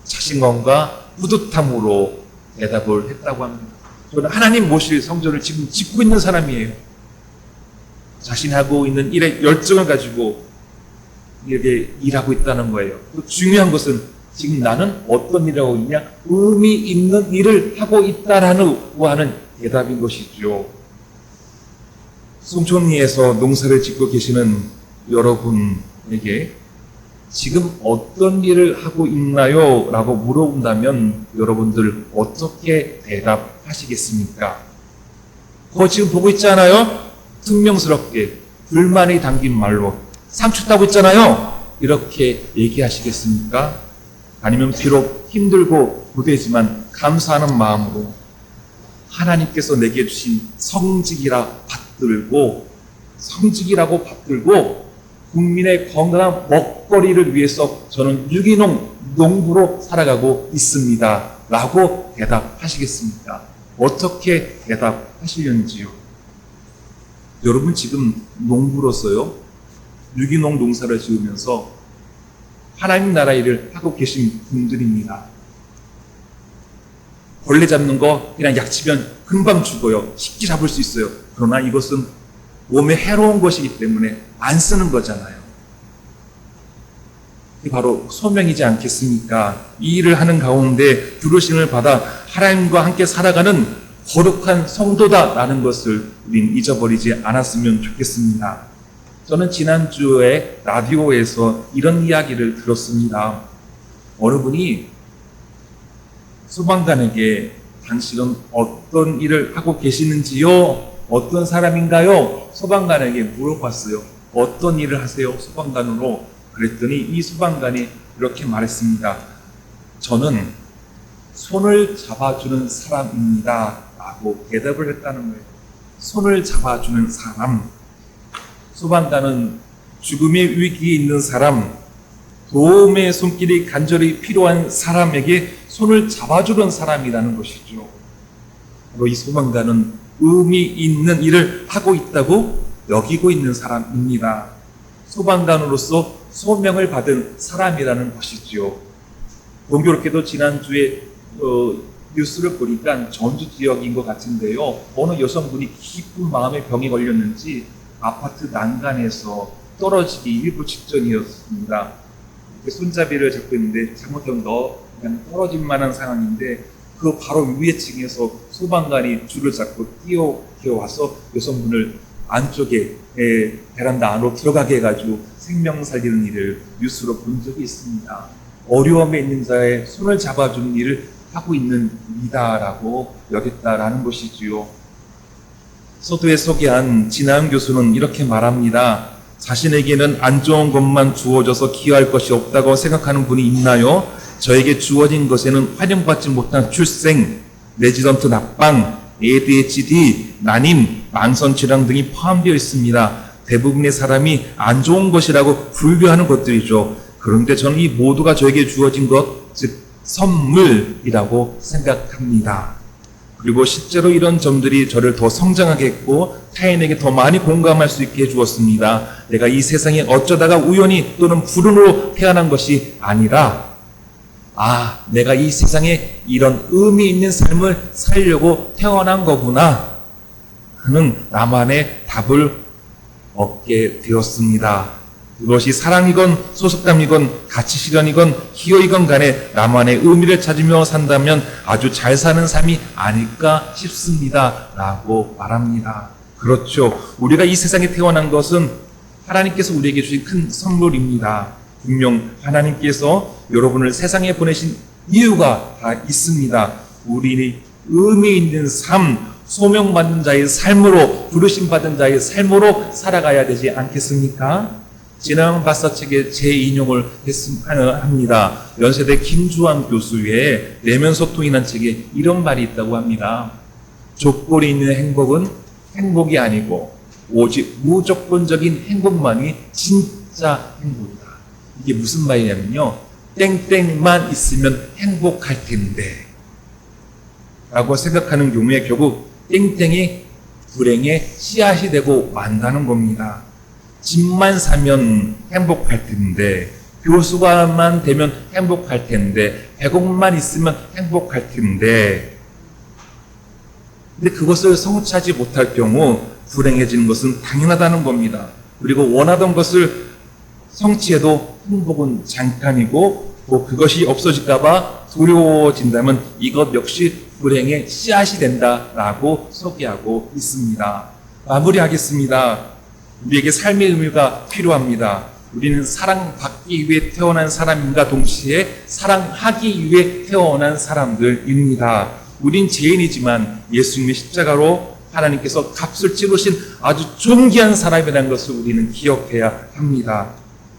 자신감과 뿌듯함으로 대답을 했다고 합니다. 저는 하나님 모실 성전을 지금 짓고 있는 사람이에요. 자신이 하고 있는 일에 열정을 가지고 이렇게 일하고 있다는 거예요. 또 중요한 것은 지금 나는 어떤 일을 하고 있냐? 의미 있는 일을 하고 있다라는 하는 대답인 것이죠. 송촌리에서 농사를 짓고 계시는 여러분에게 지금 어떤 일을 하고 있나요? 라고 물어본다면 여러분들 어떻게 대답하시겠습니까? 그거 지금 보고 있잖아요? 퉁명스럽게 불만이 담긴 말로 상추 따고 있잖아요? 이렇게 얘기하시겠습니까? 아니면 비록 힘들고 고되지만 감사하는 마음으로 하나님께서 내게 주신 성직이라고 받들고 국민의 건강한 먹거리를 위해서 저는 유기농 농부로 살아가고 있습니다. 라고 대답하시겠습니까? 어떻게 대답하시려는지요? 여러분 지금 농부로서요, 유기농 농사를 지으면서 하나님 나라 일을 하고 계신 분들입니다. 벌레 잡는 거 그냥 약치면 금방 죽어요. 쉽게 잡을 수 있어요. 그러나 이것은 몸에 해로운 것이기 때문에 안 쓰는 거잖아요. 이게 바로 소명이지 않겠습니까? 이 일을 하는 가운데 부르심을 받아 하나님과 함께 살아가는 거룩한 성도다라는 것을 우린 잊어버리지 않았으면 좋겠습니다. 저는 지난주에 라디오에서 이런 이야기를 들었습니다. 어느 분이 소방관에게 당신은 어떤 일을 하고 계시는지요? 어떤 사람인가요? 소방관에게 물어봤어요. 어떤 일을 하세요? 소방관으로. 그랬더니 이 소방관이 이렇게 말했습니다. 저는 손을 잡아주는 사람입니다. 라고 대답을 했다는 거예요. 손을 잡아주는 사람. 소방관은 죽음의 위기에 있는 사람, 도움의 손길이 간절히 필요한 사람에게 손을 잡아주는 사람이라는 것이죠. 바로 이 소방관은 의미 있는 일을 하고 있다고 여기고 있는 사람입니다. 소방관으로서 소명을 받은 사람이라는 것이지요. 공교롭게도 지난주에 뉴스를 보니까 전주 지역인 것 같은데요. 어느 여성분이 깊은 마음의 병에 걸렸는지 아파트 난간에서 떨어지기 일부 직전이었습니다. 손잡이를 잡고 있는데 잘못하면 그냥 떨어질 만한 상황인데 그 바로 위에 층에서 소방관이 줄을 잡고 뛰어와서 여성분을 안쪽에 베란다 안으로 들어가게 해가지고 생명 살리는 일을 뉴스로 본 적이 있습니다. 어려움에 있는 자의 손을 잡아주는 일을 하고 있는 이다라고 여겼다라는 것이지요. 서두에 소개한 진아영 교수는 이렇게 말합니다. 자신에게는 안 좋은 것만 주어져서 기여할 것이 없다고 생각하는 분이 있나요? 저에게 주어진 것에는 활용받지 못한 출생, 레지던트 낙방, ADHD, 난임, 만성질환 등이 포함되어 있습니다. 대부분의 사람이 안 좋은 것이라고 분류하는 것들이죠. 그런데 저는 이 모두가 저에게 주어진 것, 즉 선물이라고 생각합니다. 그리고 실제로 이런 점들이 저를 더 성장하게 했고 타인에게 더 많이 공감할 수 있게 해주었습니다. 내가 이 세상에 어쩌다가 우연히 또는 불운으로 태어난 것이 아니라 내가 이 세상에 이런 의미 있는 삶을 살려고 태어난 거구나 하는 나만의 답을 얻게 되었습니다. 그것이 사랑이건 소속감이건 가치 실현이건 기여이건 간에 나만의 의미를 찾으며 산다면 아주 잘 사는 삶이 아닐까 싶습니다. 라고 말합니다. 그렇죠. 우리가 이 세상에 태어난 것은 하나님께서 우리에게 주신 큰 선물입니다. 분명 하나님께서 여러분을 세상에 보내신 이유가 다 있습니다. 우리 의미 있는 삶, 소명받는 자의 삶으로, 부르심받은 자의 삶으로 살아가야 되지 않겠습니까? 진아영 박사 책에 재인용을 합니다. 연세대 김주환 교수의 내면 소통이라는 책에 이런 말이 있다고 합니다. 조건이 있는 행복은 행복이 아니고 오직 무조건적인 행복만이 진짜 행복이다. 이게 무슨 말이냐면요. 땡땡만 있으면 행복할 텐데 라고 생각하는 경우에 결국 땡땡이 불행의 씨앗이 되고 만다는 겁니다. 집만 사면 행복할 텐데, 교수가만 되면 행복할 텐데, 100억만 있으면 행복할 텐데, 근데 그것을 성취하지 못할 경우 불행해지는 것은 당연하다는 겁니다. 그리고 원하던 것을 성취해도 행복은 잠깐이고, 또 그것이 없어질까봐 두려워진다면 이것 역시 불행의 씨앗이 된다라고 소개하고 있습니다. 마무리하겠습니다. 우리에게 삶의 의미가 필요합니다. 우리는 사랑받기 위해 태어난 사람인가 동시에 사랑하기 위해 태어난 사람들입니다. 우린 죄인이지만 예수님의 십자가로 하나님께서 값을 치르신 아주 존귀한 사람이라는 것을 우리는 기억해야 합니다.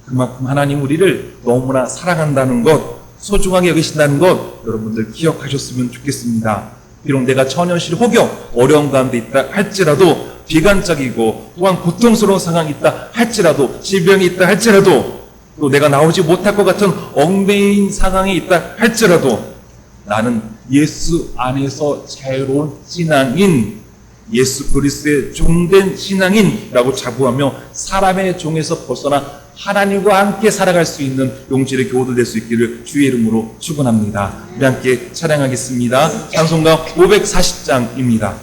그만큼 하나님 우리를 너무나 사랑한다는 것, 소중하게 여기신다는 것 여러분들 기억하셨으면 좋겠습니다. 비록 내가 처녀실 혹여 어려운 가운데 있다 할지라도, 비관적이고 또한 고통스러운 상황이 있다 할지라도, 질병이 있다 할지라도, 또 내가 나오지 못할 것 같은 얽매인 상황이 있다 할지라도 나는 예수 안에서 자유로운 신앙인, 예수 그리스도의 종된 신앙인이라고 자부하며 사람의 종에서 벗어나 하나님과 함께 살아갈 수 있는 용질의 교우들 될 수 있기를 주의 이름으로 축원합니다. 우리 함께 찬양하겠습니다. 찬송가 540장입니다.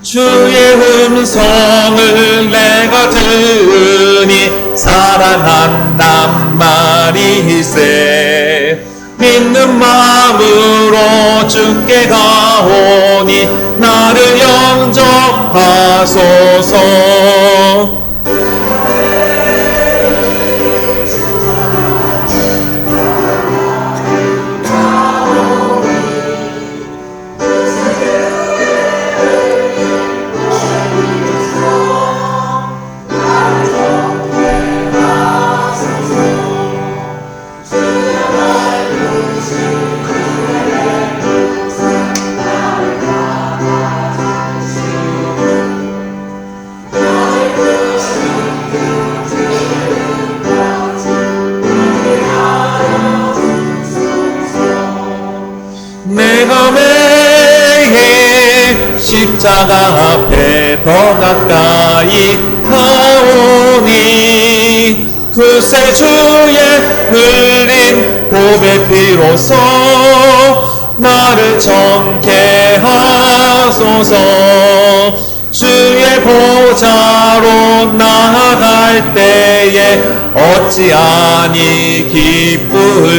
주의 음성을 내가 들으니 사랑한단 말이세. 믿는 마음으로 주께 가오니 나를 영접하소서. 내가 매일 십자가 앞에 더 가까이 가오니 그새 주의 흘린 보배 피로써 나를 정케 하소서. 주의 보좌로 나아갈 때에 어찌하니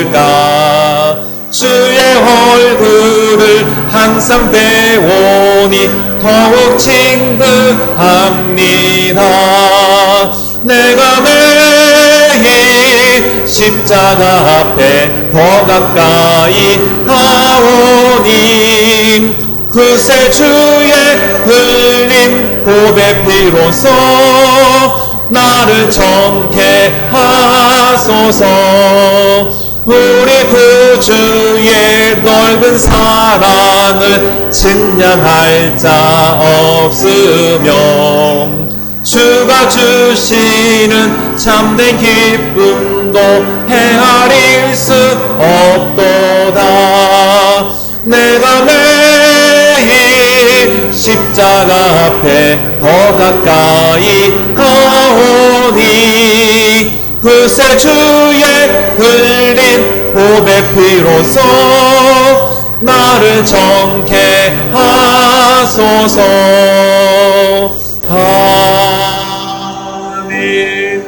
기쁠까. 주의 얼굴을 항상 배우니 더욱 칭득합니다. 내가 매일 십자가 앞에 더 가까이 가오니 그새 주의 흘린 보배 피로써 나를 정케 하소서. 우리 구주의 넓은 사랑을 측량할 자 없으며 주가 주시는 참된 기쁨도 헤아릴 수 없도다. 내가 매일 십자가 앞에 더 가까이 가오니 그새 주의 흘린 보배 피로써 나를 정케 하소서. 아멘.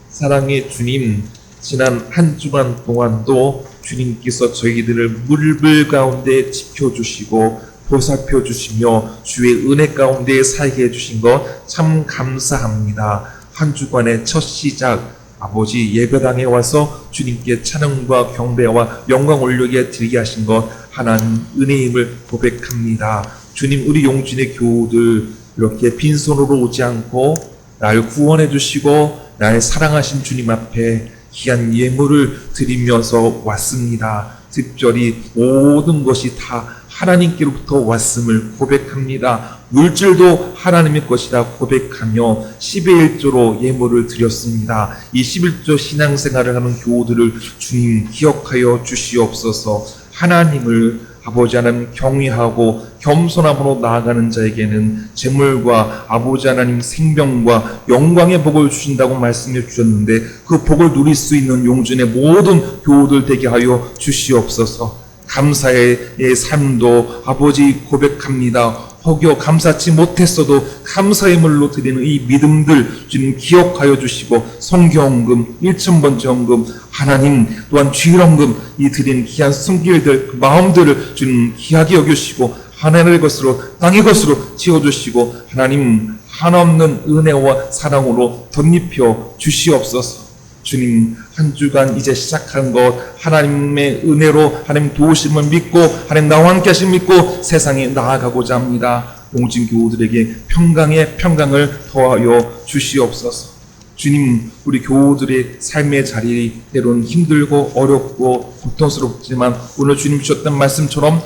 사랑의 주님, 지난 한 주간 동안도 주님께서 저희들을 물불 가운데 지켜주시고 보살펴 주시며 주의 은혜 가운데 살게 해주신 것 참 감사합니다. 한 주간의 첫 시작, 아버지 예배당에 와서 주님께 찬양과 경배와 영광 올리게 드리게 하신 것 하나님 은혜임을 고백합니다. 주님, 우리 용진의 교우들 이렇게 빈손으로 오지 않고 날 구원해 주시고 날 사랑하신 주님 앞에 귀한 예물을 드리면서 왔습니다. 특별히 모든 것이 다 하나님께로부터 왔음을 고백합니다. 물질도 하나님의 것이라 고백하며 10의 1조로 예물을 드렸습니다. 이 11조 신앙생활을 하는 교우들을 주님 기억하여 주시옵소서. 하나님을 아버지 하나님 경외하고 겸손함으로 나아가는 자에게는 재물과 아버지 하나님 생명과 영광의 복을 주신다고 말씀해 주셨는데 그 복을 누릴 수 있는 용준의 모든 교우들 되게 하여 주시옵소서. 감사의 삶도 아버지 고백합니다. 혹여 감사치 못했어도 감사의 물로 드리는 이 믿음들 주님 기억하여 주시고 성경금, 1000번째 헌금, 하나님 또한 주일헌금 이 드린 귀한 숨길들 그 마음들을 주님 귀하게 여기시고 하나님의 것으로 땅의 것으로 지어주시고 하나님 한없는 은혜와 사랑으로 덧입혀 주시옵소서. 주님, 한 주간 이제 시작한 것 하나님의 은혜로 하나님 도우심을 믿고 하나님 나와 함께 하심 믿고 세상에 나아가고자 합니다. 용진 교우들에게 평강의 평강을 더하여 주시옵소서. 주님, 우리 교우들의 삶의 자리 때론 힘들고 어렵고 고통스럽지만 오늘 주님 주셨던 말씀처럼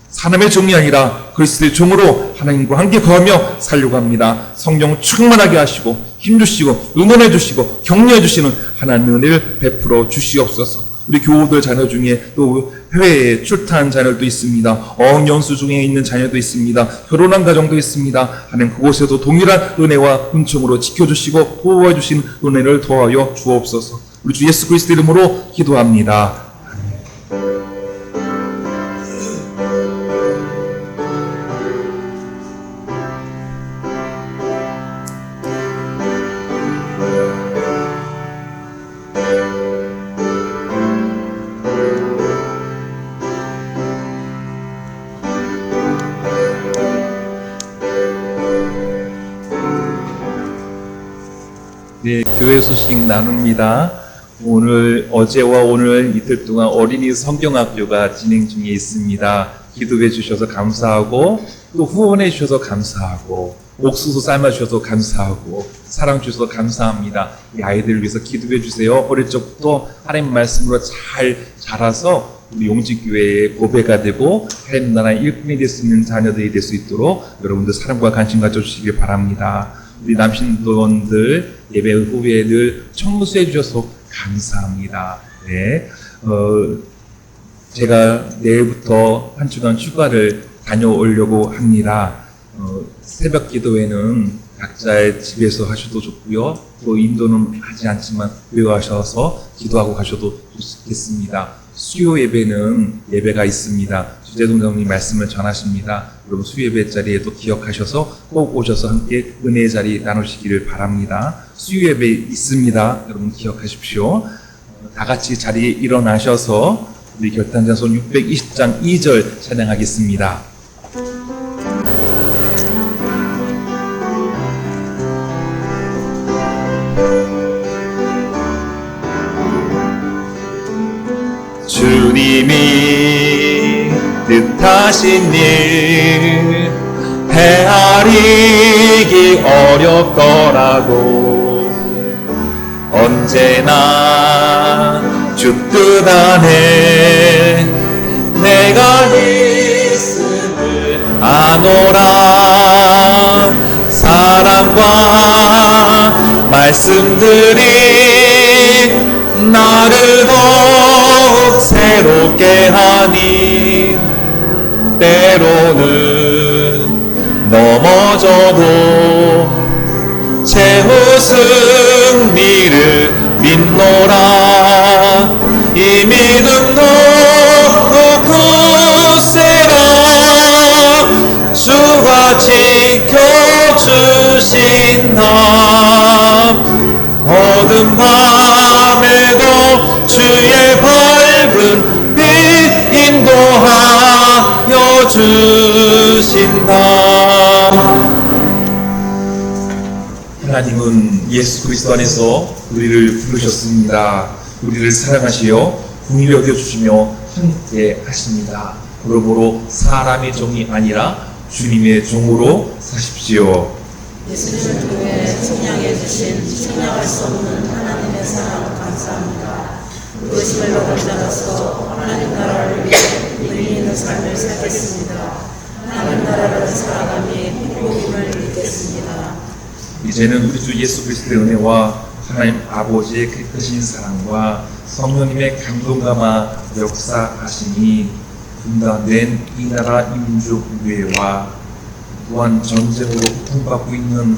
사람의 종이 아니라 그리스도의 종으로 하나님과 함께 거하며 살려고 합니다. 성령 충만하게 하시고 힘주시고 응원해 주시고 격려해 주시는 하나님의 은혜를 베풀어 주시옵소서. 우리 교우들 자녀 중에 또 해외에 출타한 자녀도 있습니다. 어학연수 중에 있는 자녀도 있습니다. 결혼한 가정도 있습니다. 하나님 그곳에도 동일한 은혜와 은총으로 지켜주시고 보호해 주신 은혜를 더하여 주옵소서. 우리 주 예수 그리스도 이름으로 기도합니다. 네, 교회 소식 나눕니다. 어제와 오늘 이틀 동안 어린이 성경학교가 진행 중에 있습니다. 기도해 주셔서 감사하고, 또 후원해 주셔서 감사하고, 옥수수 삶아 주셔서 감사하고, 사랑 주셔서 감사합니다. 이 아이들을 위해서 기도해 주세요. 어릴 적부터 하나님 말씀으로 잘 자라서 우리 용지교회의 보배가 되고 하나님 나라의 일꾼이 될 수 있는 자녀들이 될 수 있도록 여러분들 사랑과 관심 가져주시길 바랍니다. 우리 남신도원들 예배 후에 늘 청소해 주셔서 감사합니다. 네, 제가 내일부터 한 주간 휴가를 다녀오려고 합니다. 새벽 기도회는 각자의 집에서 하셔도 좋고요. 또 인도는 하지 않지만 교회 가셔서 기도하고 가셔도 좋겠습니다. 수요 예배는 예배가 있습니다. 주재동장님 말씀을 전하십니다. 여러분 수요 예배 자리에도 기억하셔서 꼭 오셔서 함께 은혜의 자리 나누시기를 바랍니다. 수요 예배 있습니다. 여러분 기억하십시오. 다 같이 자리에 일어나셔서 우리 결단자손 620장 2절 찬양하겠습니다. 주님이 뜻하신 일 헤아리기 어렵더라도 언제나 주 뜻 안에 내가 있음을 아노라. 사랑과 말씀들이 나를 더욱 새롭게 하니 때로는 넘어져도 최후 승리를 믿노라. 이 믿음 놓고 굳세라. 주가 지켜주신다. 어두운 밤에도 주의 밝은 빛 인도하여 주신다. 하나님은 예수 그리스도 안에서 우리를 부르셨습니다. 우리를 사랑하시어 긍휼히 여겨주시며 함께 하십니다. 그러므로 사람의 종이 아니라 주님의 종으로 사십시오. 예수님을 통해 성량해 주신 생략할 수 없는 하나님의 사랑 감사합니다. 의심을 받은 자로서 하나님 나라를 위해 의미 있는 삶을 살겠습니다. 하나님 나라를 살아감이 행복임을 믿겠습니다. 이제는 우리 주 예수 그리스도의 은혜와 하나님 아버지의 크신 사랑과 성령님의 감동감화 역사하심이 분단된 이 나라 민족 위에와 또한 전쟁으로 고통받고 있는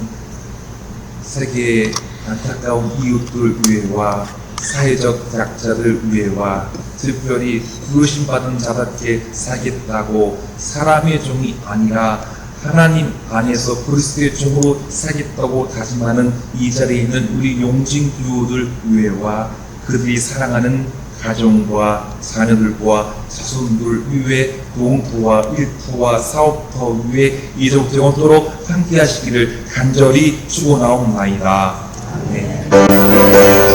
세계의 안타까운 이웃들 위에와 사회적 약자들 위에와 특별히 부르심받은 자답게 살겠다고 사람의 종이 아니라 하나님 안에서 그리스도의 종으로 살겠다고 다짐하는 이 자리에 있는 우리 용진 교우들 위에와 그들이 사랑하는 가정과 자녀들과 자손들 위에 동토와 일터와 사업터 위에 이제부터 영원토록 함께 하시기를 간절히 축원하옵나이다. 아멘.